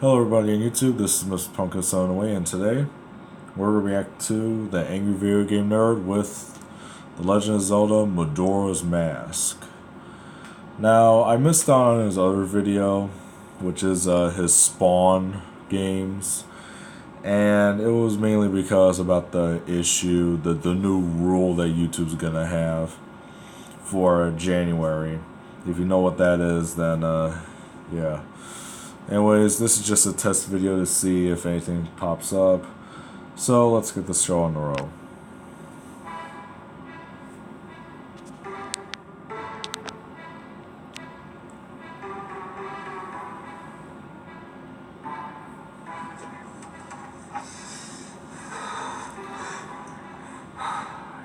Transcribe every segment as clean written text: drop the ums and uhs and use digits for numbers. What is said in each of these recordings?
Hello everybody on YouTube, this is Mr. Punko Son Away, and today we're going to react to the Angry Video Game Nerd with The Legend of Zelda Majora's Mask. Now, I missed out on his other video, which is his Spawn games, and it was mainly because about the issue, the new rule that YouTube's going to have for January. If you know what that is, then yeah. Anyways, this is just a test video to see if anything pops up. So let's get the show on the road.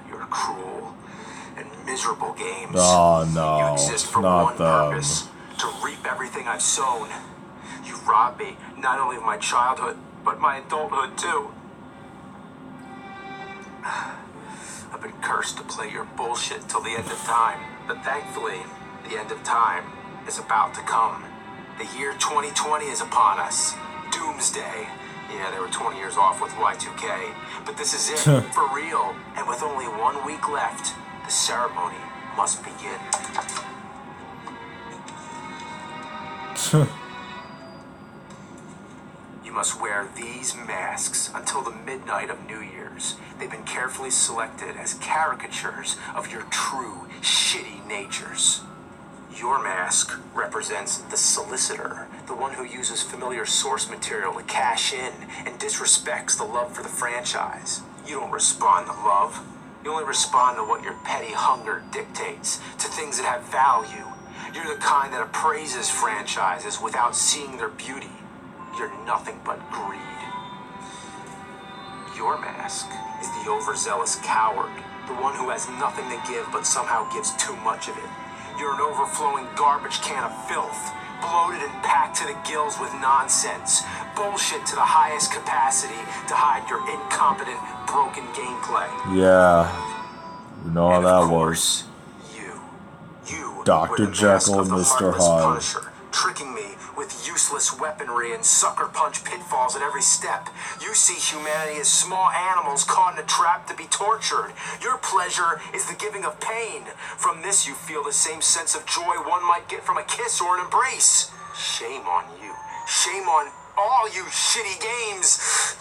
Your cruel and miserable games. Oh no, you exist for not one them. purpose: to reap everything I've sown. You robbed me not only of my childhood, but my adulthood too. I've been cursed to play your bullshit till the end of time, but thankfully, the end of time is about to come. The year 2020 is upon us. Doomsday. Yeah, they were 20 years off with Y2K, but this is it, for real. And with only 1 week left, the ceremony must begin. You must wear these masks until the midnight of New Year's. They've been carefully selected as caricatures of your true, shitty natures. Your mask represents the solicitor, the one who uses familiar source material to cash in and disrespects the love for the franchise. You don't respond to love. You only respond to what your petty hunger dictates, to things that have value. You're the kind that appraises franchises without seeing their beauty. You're nothing but greed. Your mask is the overzealous coward, the one who has nothing to give but somehow gives too much of it. You're an overflowing garbage can of filth, bloated and packed to the gills with nonsense, bullshit to the highest capacity to hide your incompetent, broken gameplay. Yeah, you know how that was. was. You Dr. Jekyll and Mr. Hyde. Punisher, tricking me with useless weaponry and sucker punch pitfalls at every step. You see humanity as small animals caught in a trap to be tortured. Your pleasure is the giving of pain. From this you feel the same sense of joy one might get from a kiss or an embrace. Shame on you. Shame on all you shitty games.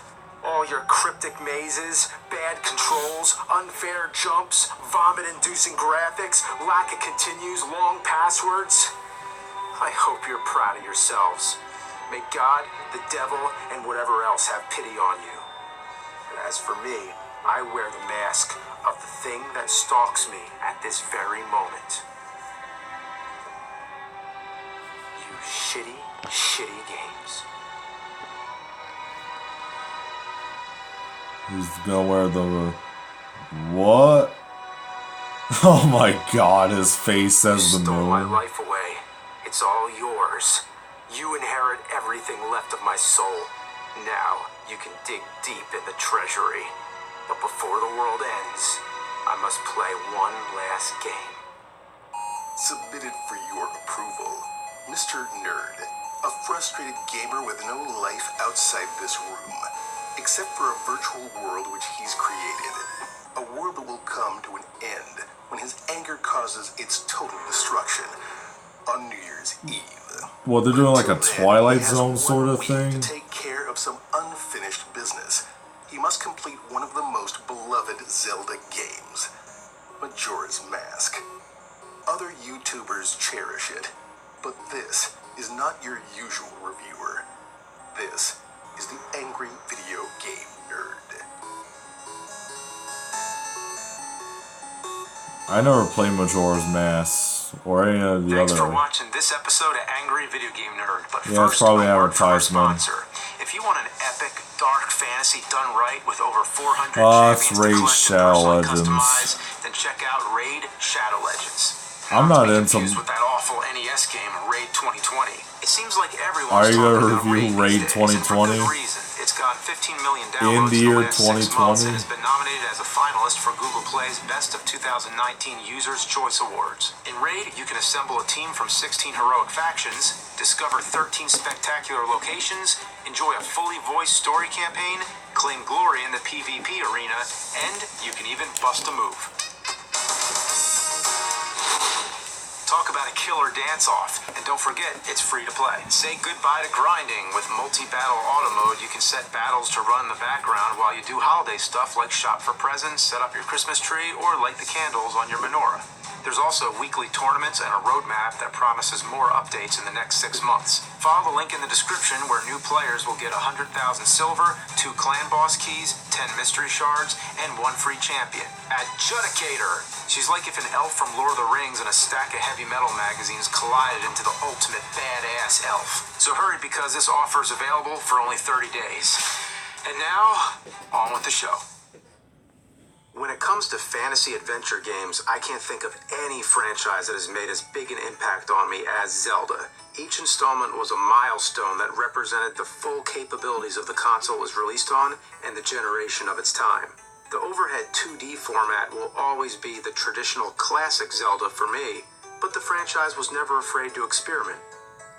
All your cryptic mazes, bad controls, unfair jumps, vomit-inducing graphics, lack of continues, long passwords. I hope you're proud of yourselves. May God, the devil, and whatever else have pity on you. But as for me, I wear the mask of the thing that stalks me at this very moment. You shitty, shitty games. He's gonna wear the... What? Oh my god, his face says the moon. You stole my life away. It's all yours. You inherit everything left of my soul. Now, you can dig deep in the treasury. But before the world ends, I must play one last game. Submitted for your approval, Mr. Nerd, a frustrated gamer with no life outside this room, except for a virtual world which he's created. A world that will come to an end when his anger causes its total destruction on New Year's Eve. Well, they're doing like a Twilight Zone sort of thing. To take care of some unfinished business, he must complete one of the most beloved Zelda games, Majora's Mask. Other YouTubers cherish it, but this is not your usual reviewer. This is the Angry Video Game Nerd. I never played Majora's Mask or any of the Thanks other. for watching this episode of Angry Video Game Nerd. But yeah, first, it's probably a word from our advertisement. sponsor. If you want an epic, dark fantasy done right with over 400 That's champions to Raid collect and Shadow personally Legends. customize, then check out Raid Shadow Legends. I'm not into... confused with that awful NES game, Raid 2020. It seems like everyone's Are you talking gonna about review Raid Raid these days, and for 2020? good reason. It's got 15 million In downloads the in year the last 6 months and 2020? has been nominated as a finalist for Google Play's Best of 2019 Users' Choice Awards. In Raid, you can assemble a team from 16 heroic factions, Discover 13 spectacular locations, enjoy a fully voiced story campaign, claim glory in the PvP arena, and you can even bust a move. Talk about a killer dance-off, and don't forget, it's free to play. Say goodbye to grinding. With multi-battle auto mode, you can set battles to run in the background while you do holiday stuff like shop for presents, set up your Christmas tree, or light the candles on your menorah. There's also weekly tournaments and a roadmap that promises more updates in the next 6 months. Follow the link in the description where new players will get 100,000 silver, 2 clan boss keys, 10 mystery shards, and 1 free champion. Adjudicator! She's like if an elf from Lord of the Rings and a stack of heavy metal magazines collided into the ultimate badass elf. So hurry because this offer is available for only 30 days. And now, on with the show. When it comes to fantasy adventure games, I can't think of any franchise that has made as big an impact on me as Zelda. Each installment was a milestone that represented the full capabilities of the console it was released on and the generation of its time. The overhead 2D format will always be the traditional classic Zelda for me, but the franchise was never afraid to experiment.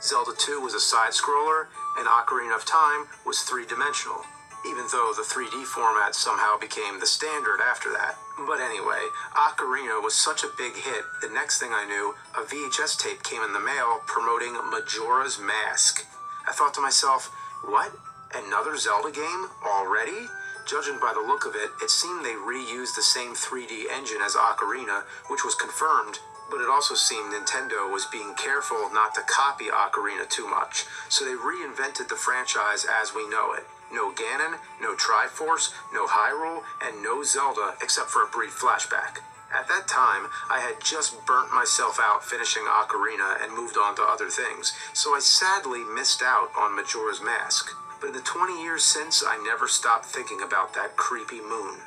Zelda 2 was a side-scroller, and Ocarina of Time was three-dimensional, even though the 3D format somehow became the standard after that. But anyway, Ocarina was such a big hit, the next thing I knew, a VHS tape came in the mail promoting Majora's Mask. I thought to myself, what? Another Zelda game? Already? Judging by the look of it, it seemed they reused the same 3D engine as Ocarina, which was confirmed, but it also seemed Nintendo was being careful not to copy Ocarina too much, so they reinvented the franchise as we know it. No Ganon, no Triforce, no Hyrule, and no Zelda except for a brief flashback. At that time, I had just burnt myself out finishing Ocarina and moved on to other things, so I sadly missed out on Majora's Mask. But in the 20 years since, I never stopped thinking about that creepy moon.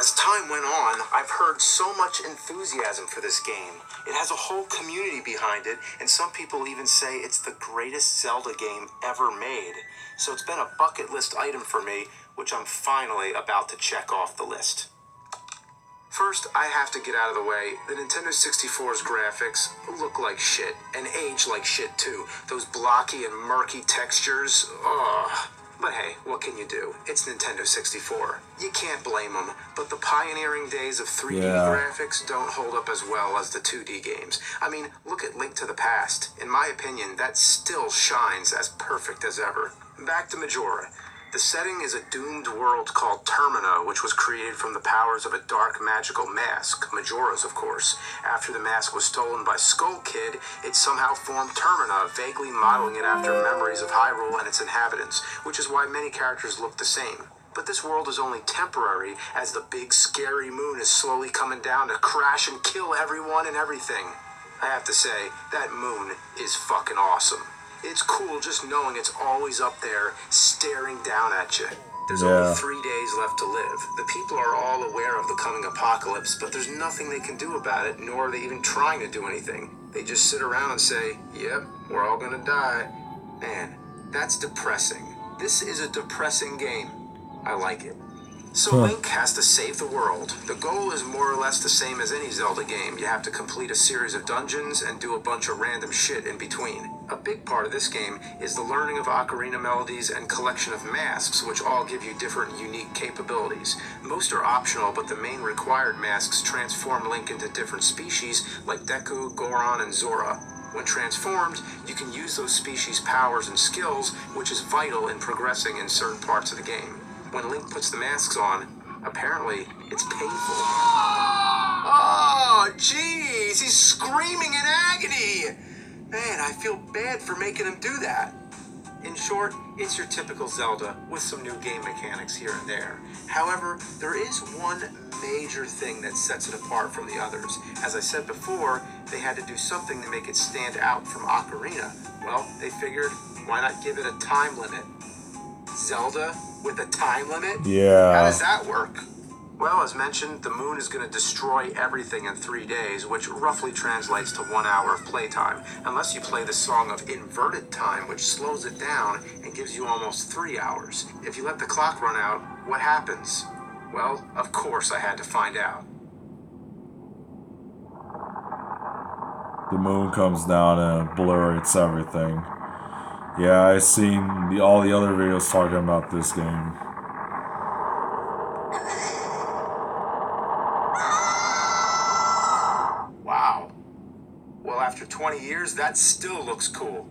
As time went on, I've heard so much enthusiasm for this game. It has a whole community behind it, and some people even say it's the greatest Zelda game ever made. So it's been a bucket list item for me, which I'm finally about to check off the list. First, I have to get out of the way. The Nintendo 64's graphics look like shit, and age like shit too. Those blocky and murky textures, ugh. But hey, what can you do? It's Nintendo 64. You can't blame them, but the pioneering days of 3D graphics don't hold up as well as the 2D games. I mean, look at Link to the Past. In my opinion, that still shines as perfect as ever. Back to Majora. The setting is a doomed world called Termina, which was created from the powers of a dark magical mask, Majora's of course. After the mask was stolen by Skull Kid, it somehow formed Termina, vaguely modeling it after memories of Hyrule and its inhabitants, which is why many characters look the same. But this world is only temporary, as the big scary moon is slowly coming down to crash and kill everyone and everything. I have to say, that moon is fucking awesome. It's cool just knowing it's always up there, staring down at you. There's only 3 days left to live. The people are all aware of the coming apocalypse, but there's nothing they can do about it, nor are they even trying to do anything. They just sit around and say, yep, we're all gonna die. Man, that's depressing. This is a depressing game. I like it. So Link has to save the world. The goal is more or less the same as any Zelda game. You have to complete a series of dungeons and do a bunch of random shit in between. A big part of this game is the learning of ocarina melodies and collection of masks, which all give you different unique capabilities. Most are optional, but the main required masks transform Link into different species like Deku, Goron, and Zora. When transformed, you can use those species' powers and skills, which is vital in progressing in certain parts of the game. When Link puts the masks on, apparently it's painful. Oh, jeez, he's screaming in agony! Man, I feel bad for making him do that. In short, it's your typical Zelda with some new game mechanics here and there. However, there is one major thing that sets it apart from the others. As I said before, they had to do something to make it stand out from Ocarina. Well, they figured, why not give it a time limit? Zelda with a time limit? Yeah. How does that work? Well, as mentioned, the moon is going to destroy everything in 3 days, which roughly translates to 1 hour of playtime, unless you play the song of inverted time, which slows it down and gives you almost 3 hours. If you let the clock run out, what happens? Well, of course I had to find out. the moon comes down and obliterates everything. Yeah, I've seen all the other videos talking about this game. Wow. Well, after 20 years, that still looks cool.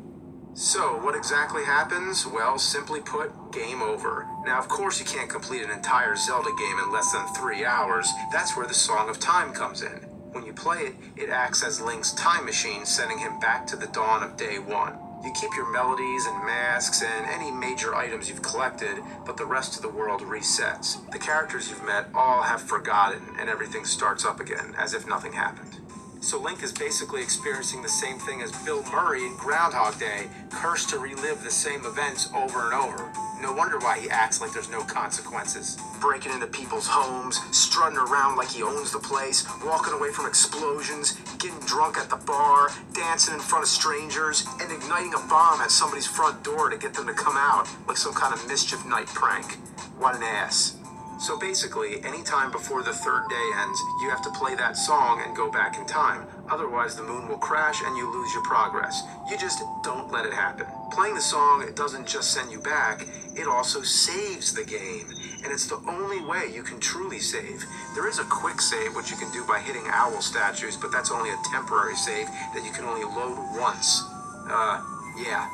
So, what exactly happens? Well, simply put, game over. Now, of course, you can't complete an entire Zelda game in less than 3 hours. That's where the Song of Time comes in. When you play it, it acts as Link's time machine, sending him back to the dawn of day one. You keep your melodies and masks and any major items you've collected, but the rest of the world resets. The characters you've met all have forgotten, and everything starts up again, as if nothing happened. So Link is basically experiencing the same thing as Bill Murray in Groundhog Day, cursed to relive the same events over and over. No wonder why he acts like there's no consequences. Breaking into people's homes, strutting around like he owns the place, walking away from explosions, getting drunk at the bar, dancing in front of strangers, and igniting a bomb at somebody's front door to get them to come out, like some kind of mischief night prank. What an ass. So basically, any time before the third day ends, you have to play that song and go back in time. Otherwise, the moon will crash and you lose your progress. You just don't let it happen. Playing the song, it doesn't just send you back, it also saves the game. And it's the only way you can truly save. There is a quick save, which you can do by hitting owl statues, but that's only a temporary save that you can only load once. Yeah.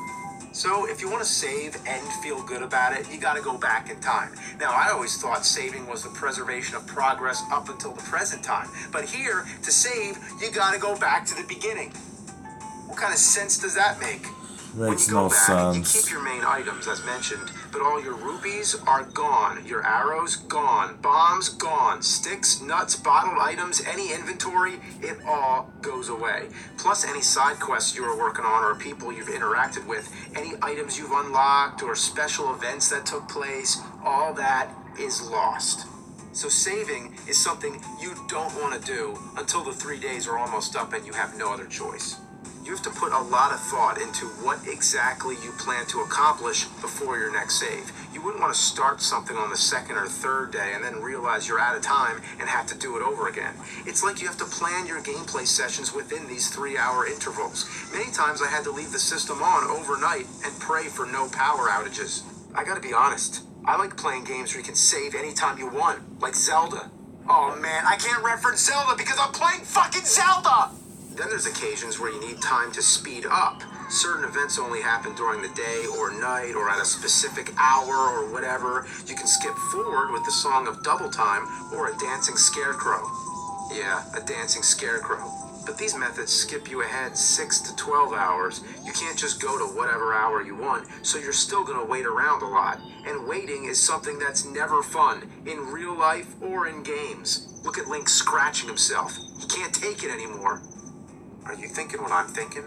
So if you want to save and feel good about it, you got to go back in time. Now, I always thought saving was the preservation of progress up until the present time. But here, to save, you got to go back to the beginning. What kind of sense does that make? Makes When you no go back, sense. you keep your main items, as mentioned, but all your rupees are gone. Your arrows, gone. Bombs, gone. Sticks, nuts, bottled items, any inventory, it all goes away. Plus any side quests you were working on or people you've interacted with, any items you've unlocked or special events that took place, all that is lost. So saving is something you don't want to do until the 3 days are almost up and you have no other choice. You have to put a lot of thought into what exactly you plan to accomplish before your next save. You wouldn't want to start something on the second or third day and then realize you're out of time and have to do it over again. It's like you have to plan your gameplay sessions within these 3-hour intervals. Many times I had to leave the system on overnight and pray for no power outages. I gotta be honest, I like playing games where you can save anytime you want, like Zelda. Oh man, I can't reference Zelda because I'm playing fucking Zelda! Then there's occasions where you need time to speed up. Certain events only happen during the day or night or at a specific hour or whatever. You can skip forward with the Song of Double Time or a dancing scarecrow. Yeah, a dancing scarecrow. But these methods skip you ahead 6 to 12 hours. You can't just go to whatever hour you want, so you're still gonna wait around a lot. And waiting is something that's never fun, in real life or in games. Look at Link scratching himself. He can't take it anymore. Are you thinking what I'm thinking?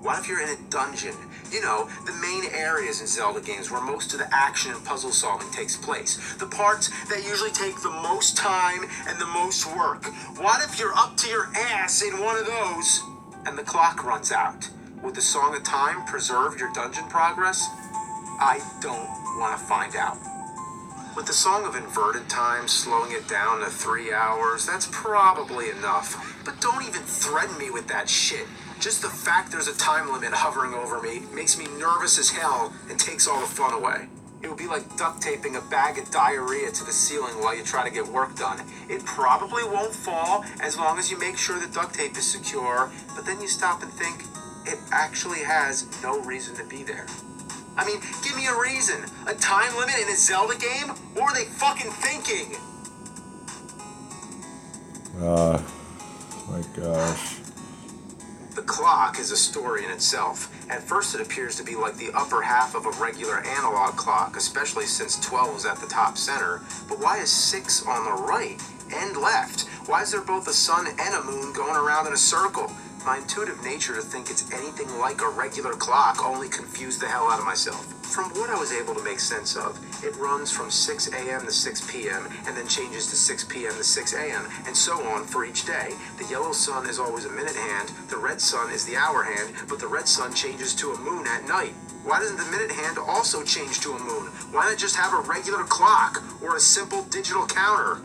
What if you're in a dungeon? You know, the main areas in Zelda games where most of the action and puzzle solving takes place. The parts that usually take the most time and the most work. What if you're up to your ass in one of those and the clock runs out? Would the Song of Time preserve your dungeon progress? I don't want to find out. With the Song of Inverted Time slowing it down to 3 hours, that's probably enough. But don't even threaten me with that shit. Just the fact there's a time limit hovering over me makes me nervous as hell and takes all the fun away. It would be like duct taping a bag of diarrhea to the ceiling while you try to get work done. It probably won't fall as long as you make sure the duct tape is secure, but then you stop and think, it actually has no reason to be there. I mean, give me a reason. A time limit in a Zelda game? What are they fucking thinking? My gosh. The clock is a story in itself. At first it appears to be like the upper half of a regular analog clock, especially since 12 is at the top center. But why is 6 on the right and left? Why is there both a sun and a moon going around in a circle? My intuitive nature to think it's anything like a regular clock only confused the hell out of myself. From what I was able to make sense of, it runs from 6 a.m. to 6 p.m. and then changes to 6 p.m. to 6 a.m. and so on for each day. The yellow sun is always a minute hand, the red sun is the hour hand, but the red sun changes to a moon at night. Why doesn't the minute hand also change to a moon? Why not just have a regular clock or a simple digital counter?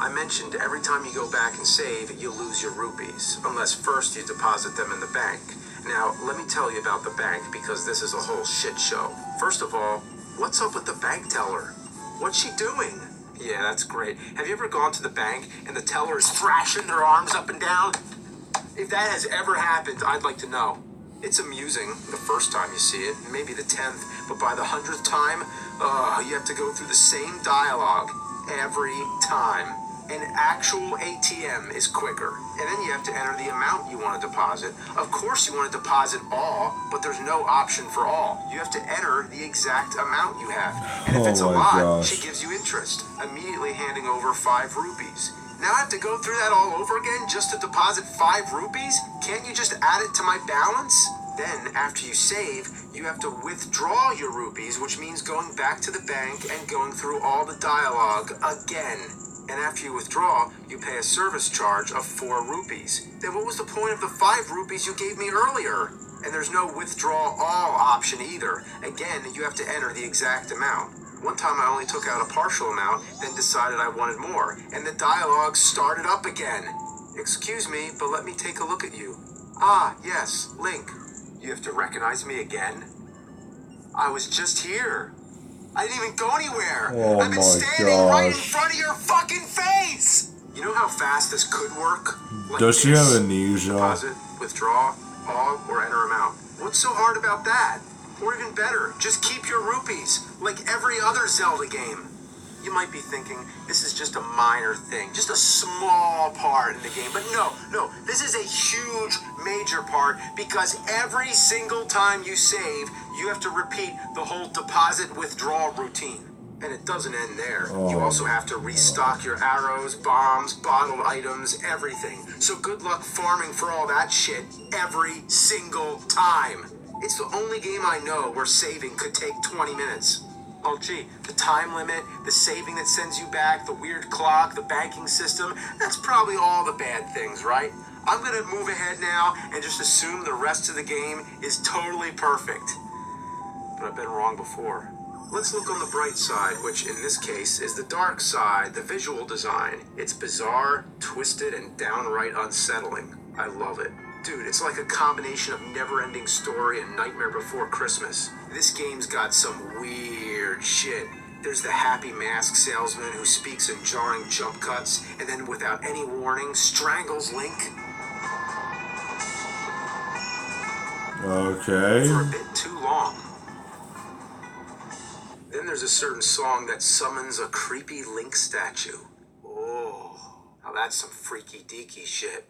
I mentioned every time you go back and save, you lose your rupees, unless first you deposit them in the bank. Now, let me tell you about the bank, because this is a whole shit show. First of all, what's up with the bank teller? What's she doing? Yeah, that's great. Have you ever gone to the bank and the teller is thrashing their arms up and down? If that has ever happened, I'd like to know. It's amusing the first time you see it, maybe the 10th, but by the 100th time, you have to go through the same dialogue every time. An actual ATM is quicker, and then you have to enter the amount you want to deposit. Of course you want to deposit all, but there's no option for all. You have to enter the exact amount you have. And if it's a lot, she gives you interest, immediately handing over 5 rupees. Now I have to go through that all over again just to deposit 5 rupees? Can't you just add it to my balance? Then, after you save, you have to withdraw your rupees, which means going back to the bank and going through all the dialogue again. And after you withdraw, you pay a service charge of 4 rupees. Then what was the point of the 5 rupees you gave me earlier? And there's no withdraw all option either. Again, you have to enter the exact amount. One time I only took out a partial amount, then decided I wanted more, and the dialogue started up again. Excuse me, but let me take a look at you. Ah, yes, Link. You have to recognize me again? I was just here. I didn't even go anywhere. Oh I've been standing right in front of your fucking face. You know how fast this could work? Like Does she have amnesia? Deposit, withdraw, all, or enter amount. What's so hard about that? Or even better, just keep your rupees, like every other Zelda game. You might be thinking, this is just a minor thing, just a small part in the game. But no, this is a huge, major part, because every single time you save, you have to repeat the whole deposit withdrawal routine. And it doesn't end there. You also have to restock your arrows, bombs, bottled items, everything. So good luck farming for all that shit every single time. It's the only game I know where saving could take 20 minutes. Oh gee, the time limit, the saving that sends you back, the weird clock, the banking system, that's probably all the bad things, right? I'm gonna move ahead now and just assume the rest of the game is totally perfect. But I've been wrong before. Let's look on the bright side, which in this case is the dark side, the visual design. It's bizarre, twisted, and downright unsettling. I love it. Dude, it's like a combination of Never-Ending Story and Nightmare Before Christmas. This game's got some weird shit. There's the happy mask salesman who speaks in jarring jump cuts and then without any warning strangles Link. Okay. For a bit too long. Then there's a certain song that summons a creepy Link statue. Oh, now that's some freaky deaky shit.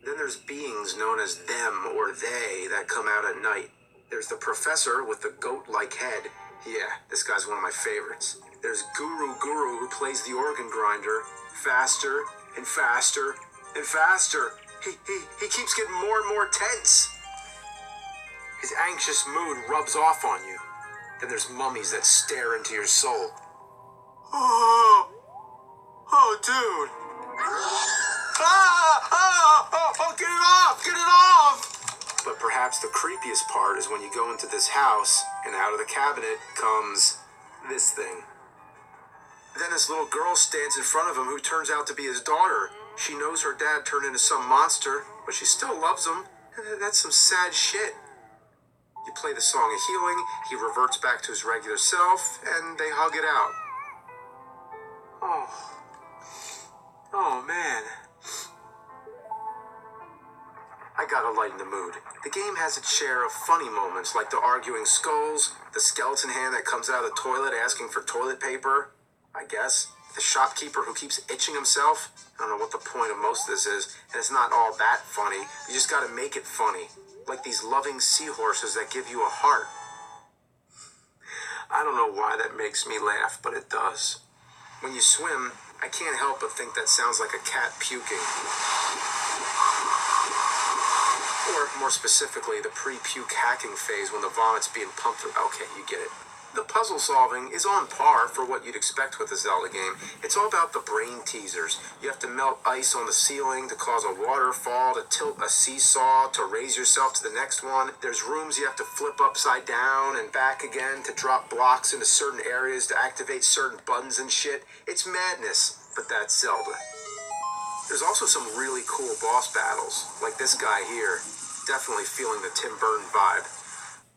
Then there's beings known as them or they that come out at night. There's the professor with the goat-like head. Yeah, this guy's one of my favorites. There's Guru who plays the organ grinder. Faster and faster and faster. He keeps getting more and more tense. His anxious mood rubs off on you. Then there's mummies that stare into your soul. Oh, dude. Get it off! But perhaps the creepiest part is when you go into this house, and out of the cabinet comes this thing. Then this little girl stands in front of him who turns out to be his daughter. She knows her dad turned into some monster, but she still loves him. That's some sad shit. You play the song of healing, he reverts back to his regular self, and they hug it out. Oh man. I gotta lighten the mood. The game has its share of funny moments, like the arguing skulls, the skeleton hand that comes out of the toilet asking for toilet paper, I guess. The shopkeeper who keeps itching himself. I don't know what the point of most of this is, and it's not all that funny. You just gotta make it funny. Like these loving seahorses that give you a heart. I don't know why that makes me laugh, but it does. When you swim, I can't help but think that sounds like a cat puking. Or, more specifically, the pre-puke hacking phase when the vomit's being pumped through. Okay, you get it. The puzzle solving is on par for what you'd expect with a Zelda game. It's all about the brain teasers. You have to melt ice on the ceiling to cause a waterfall, to tilt a seesaw, to raise yourself to the next one. There's rooms you have to flip upside down and back again to drop blocks into certain areas to activate certain buttons and shit. It's madness, but that's Zelda. There's also some really cool boss battles, like this guy here. Definitely feeling the Tim Burton vibe.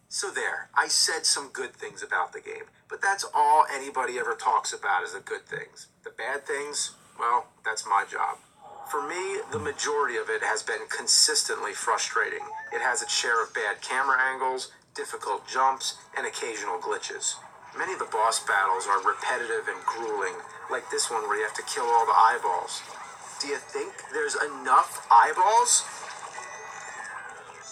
So there, I said some good things about the game, but that's all anybody ever talks about is the good things. The bad things, well, that's my job. For me, the majority of it has been consistently frustrating. It has its share of bad camera angles, difficult jumps, and occasional glitches. Many of the boss battles are repetitive and grueling, like this one where you have to kill all the eyeballs. Do you think there's enough eyeballs?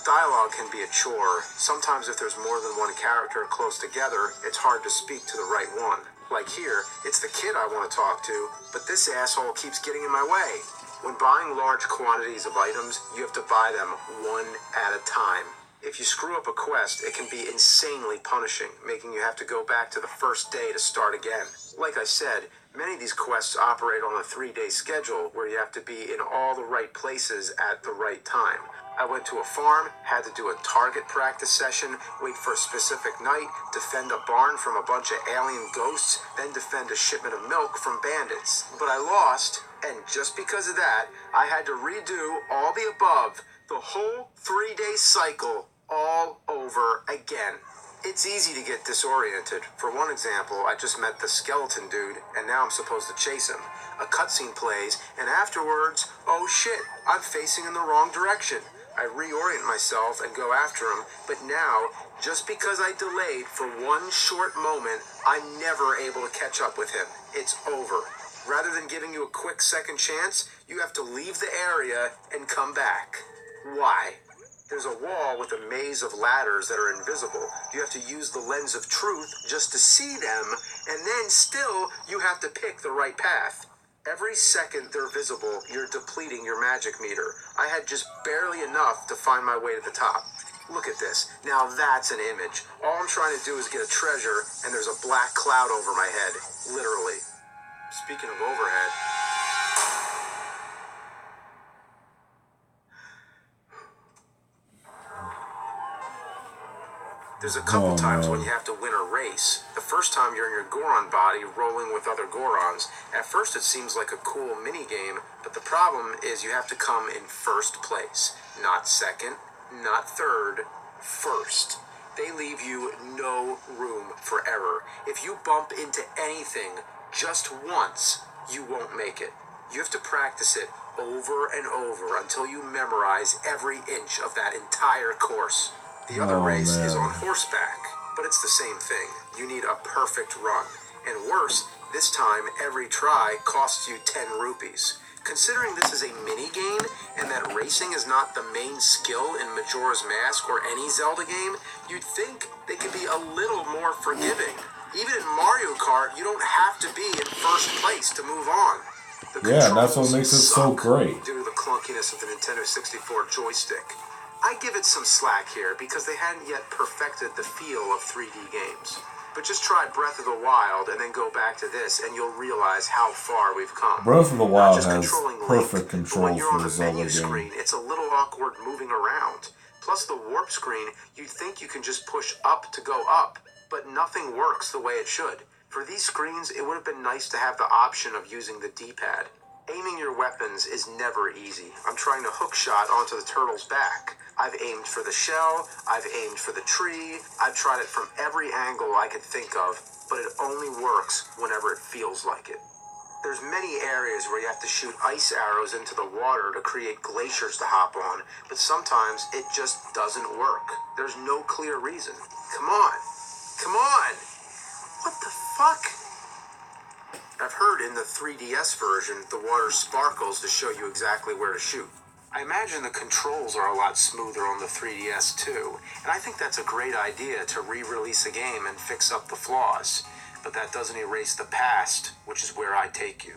Dialogue can be a chore. Sometimes if there's more than one character close together, it's hard to speak to the right one. Like here, it's the kid I want to talk to, but this asshole keeps getting in my way. When buying large quantities of items, you have to buy them one at a time. If you screw up a quest, it can be insanely punishing, making you have to go back to the first day to start again. Like I said, many of these quests operate on a 3-day schedule where you have to be in all the right places at the right time. I went to a farm, had to do a target practice session, wait for a specific night, defend a barn from a bunch of alien ghosts, then defend a shipment of milk from bandits. But I lost, and just because of that, I had to redo all the above, the whole 3-day cycle, all over again. It's easy to get disoriented. For one example, I just met the skeleton dude, and now I'm supposed to chase him. A cutscene plays, and afterwards, oh shit, I'm facing in the wrong direction. I reorient myself and go after him, but now, just because I delayed for one short moment, I'm never able to catch up with him. It's over. Rather than giving you a quick second chance, you have to leave the area and come back. Why? There's a wall with a maze of ladders that are invisible. You have to use the lens of truth just to see them, and then still, you have to pick the right path. Every second they're visible, you're depleting your magic meter. I had just barely enough to find my way to the top. Look at this. Now that's an image. All I'm trying to do is get a treasure, and there's a black cloud over my head. Literally. Speaking of overhead... There's a couple times when you have to win a race. The first time you're in your Goron body rolling with other Gorons. At first it seems like a cool mini-game, but the problem is you have to come in first place. Not second, not third, first. They leave you no room for error. If you bump into anything just once, you won't make it. You have to practice it over and over until you memorize every inch of that entire course. The other race is on horseback, but it's the same thing. You need a perfect run. And worse, this time every try costs you 10 rupees. Considering this is a mini-game, and that racing is not the main skill in Majora's Mask or any Zelda game, you'd think they could be a little more forgiving. Even in Mario Kart, you don't have to be in first place to move on. Yeah, and that's what makes it so great. Due to the clunkiness of the Nintendo 64 joystick. I give it some slack here because they hadn't yet perfected the feel of 3D games. But just try Breath of the Wild and then go back to this and you'll realize how far we've come. Breath of the Wild has perfect Link, control when you're for on a the Zelda menu game. screen, it's a little awkward moving around. Plus the warp screen, you'd think you can just push up to go up, but nothing works the way it should. For these screens, it would have been nice to have the option of using the D-pad. Aiming your weapons is never easy. I'm trying to hook shot onto the turtle's back. I've aimed for the shell, I've aimed for the tree, I've tried it from every angle I could think of, but it only works whenever it feels like it. There's many areas where you have to shoot ice arrows into the water to create glaciers to hop on, but sometimes it just doesn't work. There's no clear reason. Come on! Come on! What the fuck? I've heard in the 3DS version, the water sparkles to show you exactly where to shoot. I imagine the controls are a lot smoother on the 3DS too, and I think that's a great idea to re-release a game and fix up the flaws. But that doesn't erase the past, which is where I take you.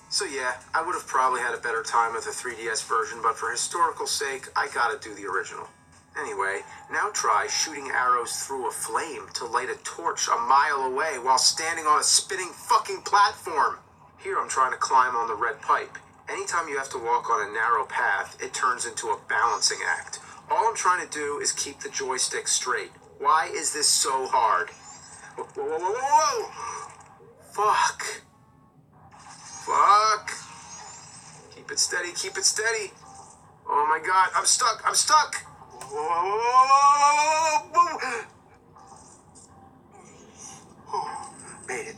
So yeah, I would have probably had a better time with the 3DS version, but for historical sake, I gotta do the original. Anyway, now try shooting arrows through a flame to light a torch a mile away while standing on a spinning fucking platform. Here I'm trying to climb on the red pipe. Anytime you have to walk on a narrow path, it turns into a balancing act. All I'm trying to do is keep the joystick straight. Why is this so hard? Whoa, whoa, whoa, whoa, whoa! Fuck. Fuck. Keep Keep it steady, keep it steady. Oh my God, I'm stuck, I'm stuck. Whoa. Made it.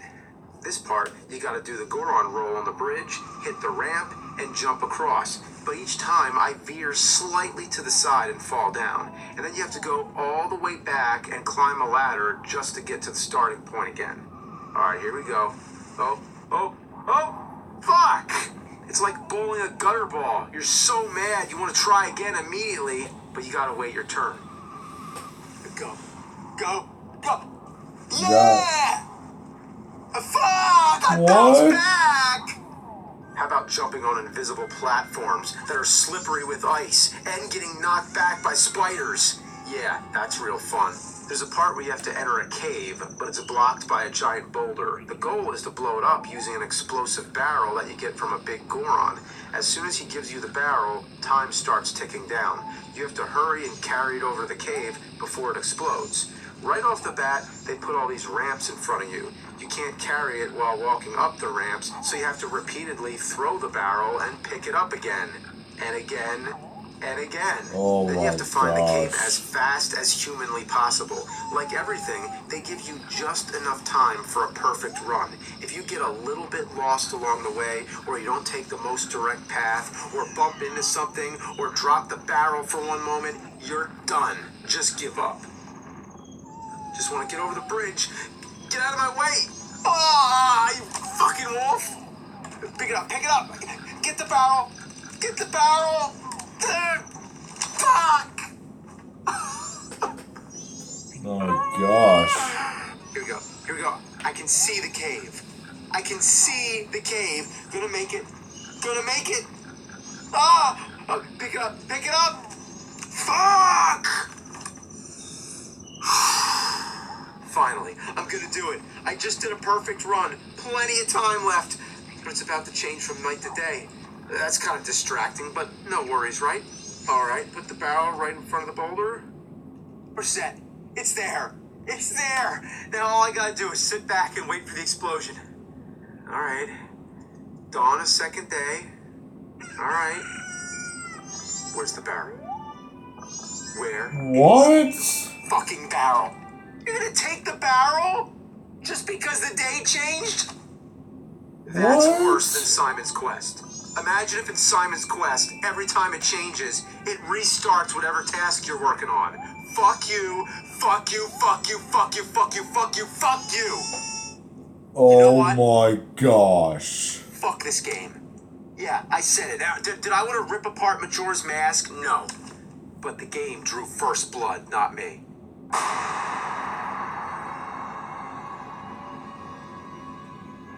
This part, you gotta do the Goron roll on the bridge, hit the ramp, and jump across. But each time, I veer slightly to the side and fall down. And then you have to go all the way back and climb a ladder just to get to the starting point again. Alright, here we go. Oh, fuck! It's like bowling a gutter ball. You're so mad, you want to try again immediately, but you gotta wait your turn. Go. Yeah! Fuck! I bounced back! How about jumping on invisible platforms that are slippery with ice and getting knocked back by spiders? Yeah, that's real fun. There's a part where you have to enter a cave, but it's blocked by a giant boulder. The goal is to blow it up using an explosive barrel that you get from a big Goron. As soon as he gives you the barrel, time starts ticking down. You have to hurry and carry it over the cave before it explodes. Right off the bat, they put all these ramps in front of you. You can't carry it while walking up the ramps, so you have to repeatedly throw the barrel and pick it up again. And again. And again. Oh then you have to my find the cave gosh. as fast as humanly possible. Like everything, they give you just enough time for a perfect run. If you get a little bit lost along the way, or you don't take the most direct path, or bump into something, or drop the barrel for one moment, you're done. Just give up. Just want to get over the bridge. Get out of my way! Ah, you fucking wolf! Pick it up, pick it up! Get the barrel! Get the barrel! Fuck! Oh my gosh. Here we go. I can see the cave. Gonna make it. Ah! Oh, pick it up! Fuck! Finally, I'm gonna do it. I just did a perfect run. Plenty of time left. But it's about to change from night to day. That's kind of distracting, but no worries, right? Alright, put the barrel right in front of the boulder. We're set. It's there. Now all I gotta do is sit back and wait for the explosion. Alright. Dawn a second day. Alright. Where's the barrel? Where? What? Fucking barrel. You're gonna take the barrel? Just because the day changed? That's worse than Simon's Quest. Imagine if in Simon's Quest, every time it changes, it restarts whatever task you're working on. Fuck you. Oh You know what? my gosh. Fuck this game. Yeah, I said it. Now, did I want to rip apart Majora's Mask? No. But the game drew first blood, not me.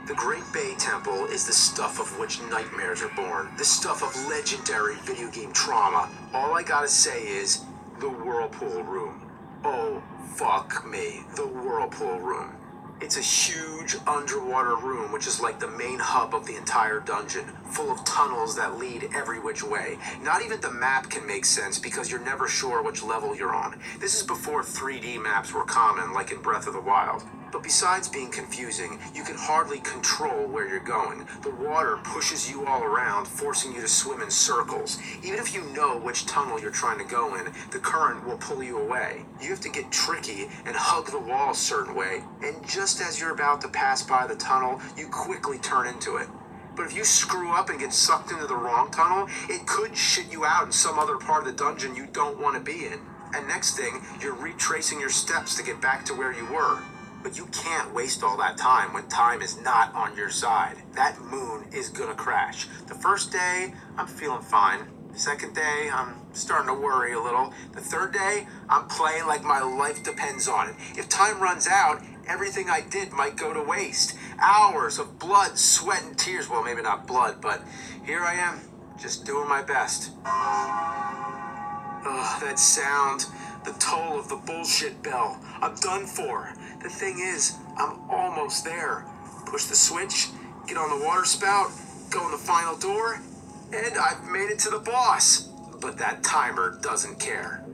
The Great Bay Temple is the stuff of which nightmares are born. The stuff of legendary video game trauma. All I gotta say is, the Whirlpool Room. Oh, fuck me. The Whirlpool Room. It's a huge underwater room which is like the main hub of the entire dungeon, full of tunnels that lead every which way. Not even the map can make sense because you're never sure which level you're on. This is before 3D maps were common, like in Breath of the Wild. But besides being confusing, you can hardly control where you're going. The water pushes you all around, forcing you to swim in circles. Even if you know which tunnel you're trying to go in, the current will pull you away. You have to get tricky and hug the wall a certain way, and just as you're about to pass by the tunnel, you quickly turn into it. But if you screw up and get sucked into the wrong tunnel, it could shit you out in some other part of the dungeon you don't want to be in. And next thing, you're retracing your steps to get back to where you were. But you can't waste all that time when time is not on your side. That moon is gonna crash. The first day, I'm feeling fine. The second day, I'm starting to worry a little. The third day, I'm playing like my life depends on it. If time runs out, everything I did might go to waste. Hours of blood, sweat, and tears. Well, maybe not blood, but here I am, just doing my best. Ugh, that sound. The toll of the bullshit bell. I'm done for. The thing is, I'm almost there. Push the switch, get on the water spout, go in the final door, and I've made it to the boss. But that timer doesn't care.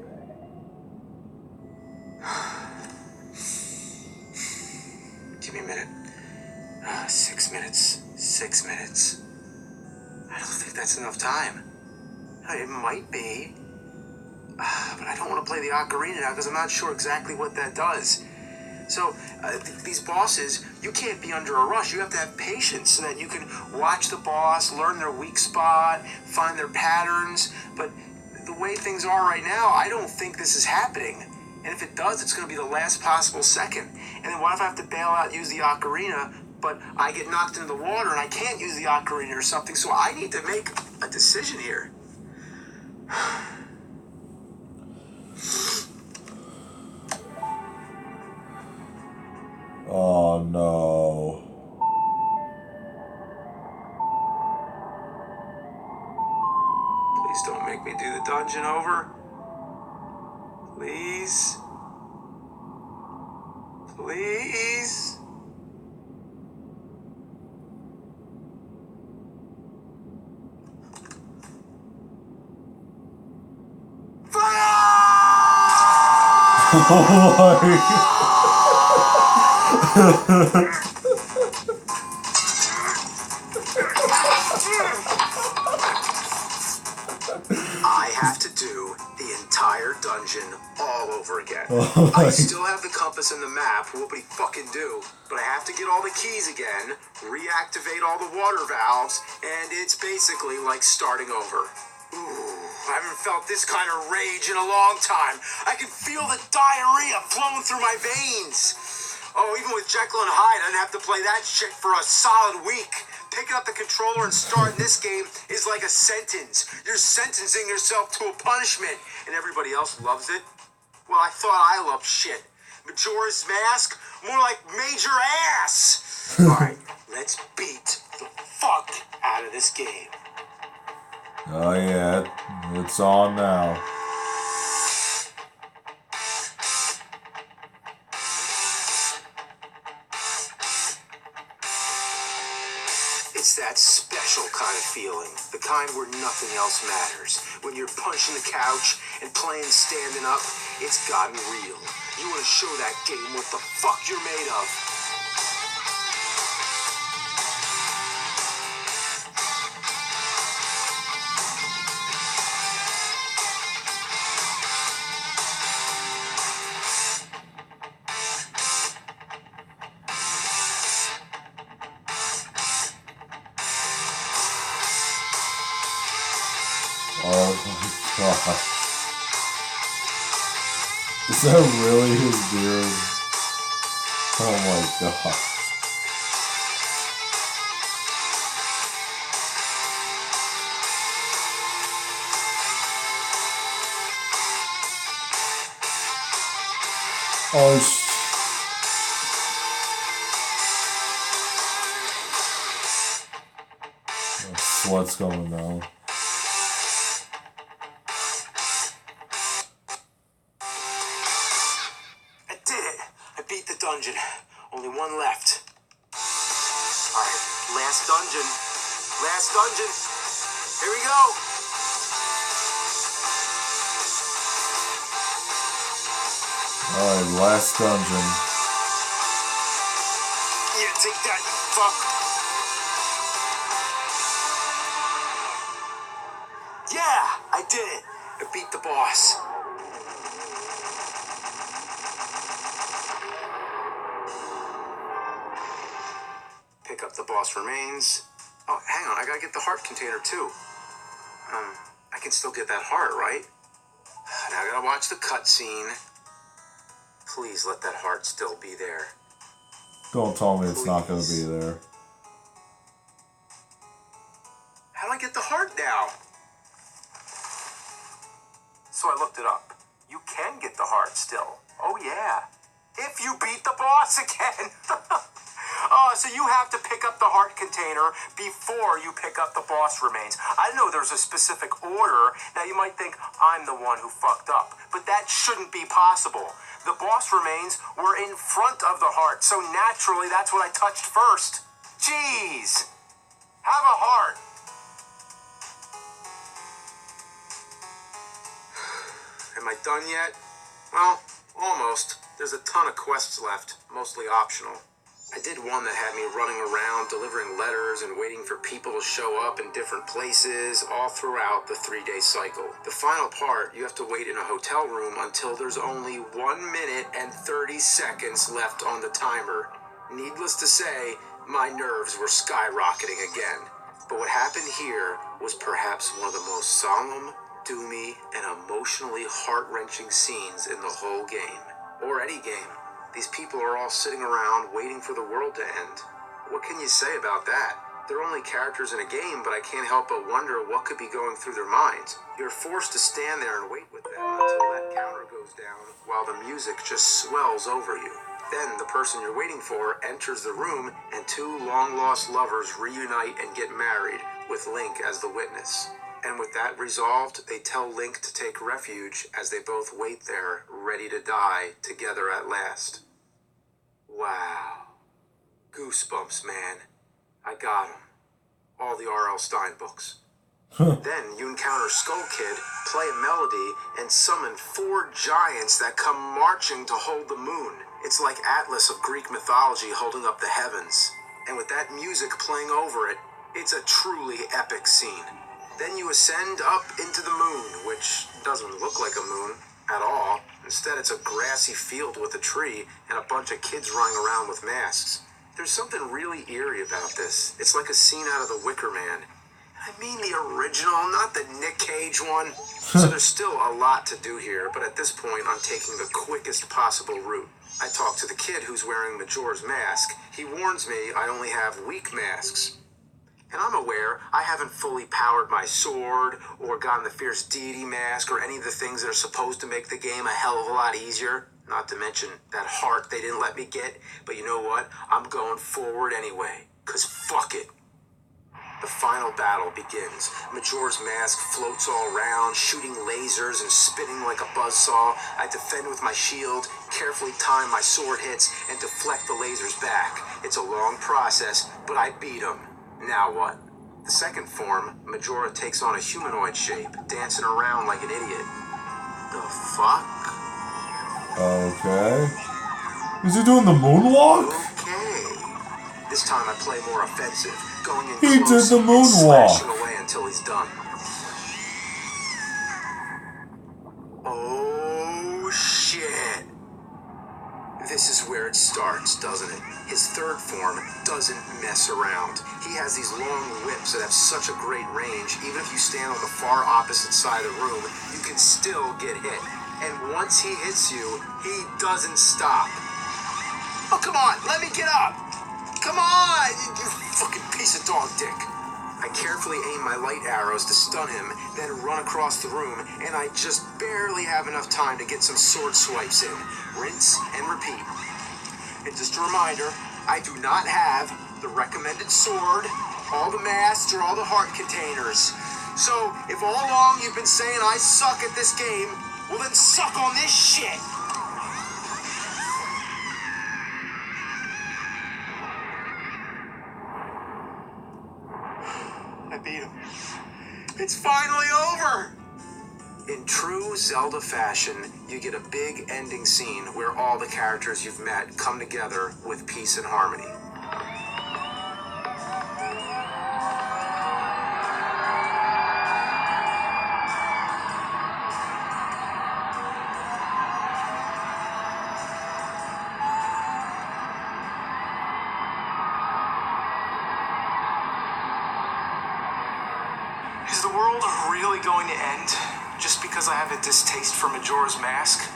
Give me a minute. 6 minutes. 6 minutes. don't think that's enough time. It might be. But I don't want to play the ocarina now because I'm not sure exactly what that does. So, these bosses, you can't be under a rush. You have to have patience so that you can watch the boss, learn their weak spot, find their patterns. But the way things are right now, I don't think this is happening. And if it does, it's going to be the last possible second. And then what if I have to bail out and use the ocarina, but I get knocked into the water and I can't use the ocarina or something? So I need to make a decision here. Oh no. Please don't make me do the dungeon over. Please. Please. Oh my. I have to do the entire dungeon all over again. Oh I my. still have the compass and the map, whoopity fucking do, but I have to get all the keys again, reactivate all the water valves, and it's basically like starting over. Ooh, I haven't felt this kind of rage in a long time. I can feel the diarrhea flowing through my veins. Oh, even with Jekyll and Hyde, I didn't have to play that shit for a solid week. Picking up the controller and starting this game is like a sentence. You're sentencing yourself to a punishment, and everybody else loves it. Well, I thought I loved shit. Majora's Mask? More like Major Ass! Alright, let's beat the fuck out of this game. Oh yeah, it's on now. It's that special kind of feeling, the kind where nothing else matters. When you're punching the couch and playing standing up, it's gotten real. You want to show that game what the fuck you're made of. Oh my god. Is that really his beard? Oh my god. Oh sweat's going down. I did it. I beat the dungeon. Only one left. Alright, last dungeon. Last dungeon. Here we go. Alright, last dungeon. Yeah, take that, you fuck. Yeah, I did it. I beat the boss. Pick up the boss remains. Oh, hang on, I gotta get the heart container too. I can still get that heart, right? Now I gotta watch the cutscene. Please let that heart still be there. Don't tell me it's not gonna be there. How do I get the heart now? So I looked it up. You can get the heart still. Oh yeah. If you beat the boss again. So you have to pick up the heart container before you pick up the boss remains. I know there's a specific order. Now you might think I'm the one who fucked up, but that shouldn't be possible. The boss remains were in front of the heart, so naturally that's what I touched first. Jeez. Have a heart. Am I done yet? Well, almost. There's a ton of quests left, mostly optional. I did one that had me running around delivering letters and waiting for people to show up in different places all throughout the 3-day cycle. The final part, you have to wait in a hotel room until there's only 1 minute and 30 seconds left on the timer. Needless to say, my nerves were skyrocketing again. But what happened here was perhaps one of the most solemn, doomy, and emotionally heart-wrenching scenes in the whole game. Or any game. These people are all sitting around waiting for the world to end. What can you say about that? They're only characters in a game, but I can't help but wonder what could be going through their minds. You're forced to stand there and wait with them until that counter goes down while the music just swells over you. Then the person you're waiting for enters the room and 2 long-lost lovers reunite and get married with Link as the witness. And with that resolved, they tell Link to take refuge as they both wait there, ready to die together at last. Wow. Goosebumps, man. I got 'em. All the R.L. Stine books. Then you encounter Skull Kid, play a melody, and summon 4 giants that come marching to hold the moon. It's like Atlas of Greek mythology holding up the heavens. And with that music playing over it, it's a truly epic scene. Then you ascend up into the moon, which doesn't look like a moon at all. Instead, it's a grassy field with a tree and a bunch of kids running around with masks. There's something really eerie about this. It's like a scene out of The Wicker Man. I mean the original, not the Nick Cage one. So there's still a lot to do here, but at this point, I'm taking the quickest possible route. I talk to the kid who's wearing Majora's mask. He warns me I only have weak masks. And I'm aware I haven't fully powered my sword or gotten the Fierce Deity mask or any of the things that are supposed to make the game a hell of a lot easier. Not to mention that heart they didn't let me get. But you know what? I'm going forward anyway. 'Cause fuck it. The final battle begins. Majora's mask floats all around, shooting lasers and spinning like a buzzsaw. I defend with my shield, carefully time my sword hits, and deflect the lasers back. It's a long process, but I beat him. Now what? The second form, Majora takes on a humanoid shape, dancing around like an idiot. The fuck? Okay. Is he doing the moonwalk? Okay. This time I play more offensive, going in He close did the and moonwalk. slashing away until he's done. Oh shit. This is where it starts, doesn't it? His third form doesn't mess around. He has these long whips that have such a great range. Even if you stand on the far opposite side of the room, you can still get hit. And once he hits you, he doesn't stop. Oh, come on, let me get up. Come on, you fucking piece of dog dick. I carefully aim my light arrows to stun him, then run across the room, and I just barely have enough time to get some sword swipes in. Rinse and repeat. And just a reminder, I do not have the recommended sword, all the masks, or all the heart containers. So, if all along you've been saying I suck at this game, well then suck on this shit! I beat him. It's finally over! In true Zelda fashion, you get a big ending scene where all the characters you've met come together with peace and harmony. Is the world really going to end just because I have a distaste for Majora's Mask?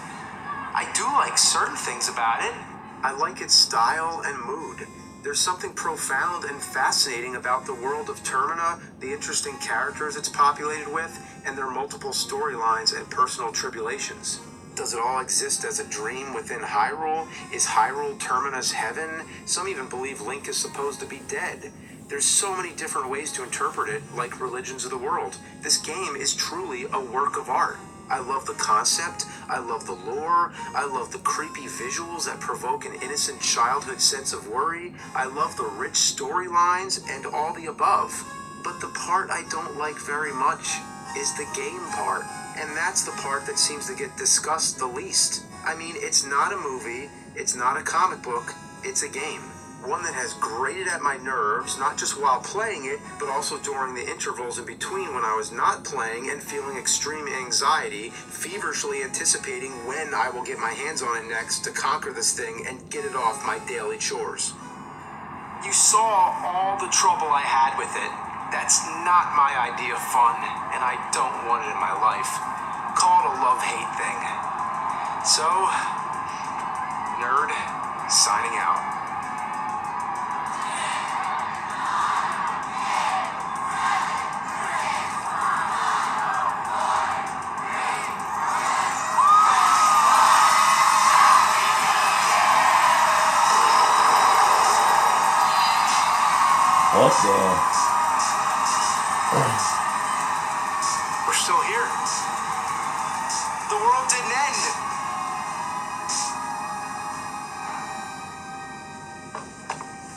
I do like certain things about it. I like its style and mood. There's something profound and fascinating about the world of Termina, the interesting characters it's populated with, and their multiple storylines and personal tribulations. Does it all exist as a dream within Hyrule? Is Hyrule Termina's heaven? Some even believe Link is supposed to be dead. There's so many different ways to interpret it, like religions of the world. This game is truly a work of art. I love the concept, I love the lore, I love the creepy visuals that provoke an innocent childhood sense of worry, I love the rich storylines, and all the above. But the part I don't like very much is the game part, and that's the part that seems to get discussed the least. I mean, it's not a movie, it's not a comic book, it's a game. One that has grated at my nerves, not just while playing it, but also during the intervals in between when I was not playing and feeling extreme anxiety, feverishly anticipating when I will get my hands on it next to conquer this thing and get it off my daily chores. You saw all the trouble I had with it. That's not my idea of fun, and I don't want it in my life. Call it a love-hate thing. So, Nerd, signing out. What the? We're still here. The world didn't end.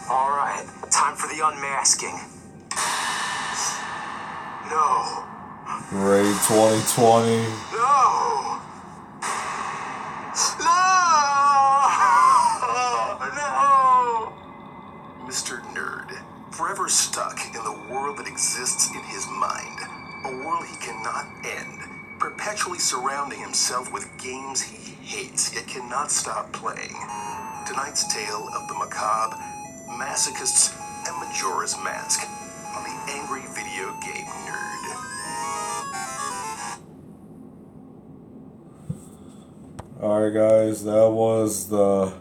All right, time for the unmasking. No. Raid 2020. No. No. No. Mr. Nerd, forever stuck in the world that exists in his mind, a world he cannot end, perpetually surrounding himself with games he hates yet cannot stop playing. Tonight's tale of the macabre, masochists, and Majora's Mask on the Angry Video Game Nerd. Alright guys, that was the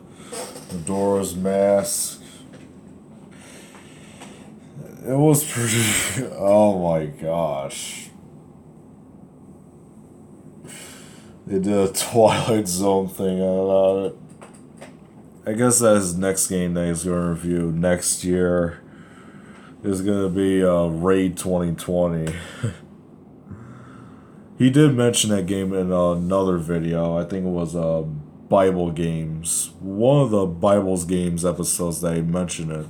Majora's Mask. It was pretty... oh my gosh. They did a Twilight Zone thing about it. I guess that's next game that he's going to review next year. Is going to be Raid 2020. He did mention that game in another video. I think it was Bible Games. One of the Bible's Games episodes that he mentioned it.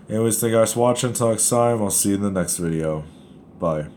Anyways, thank you guys for watching. Until next time, I'll see you in the next video. Bye.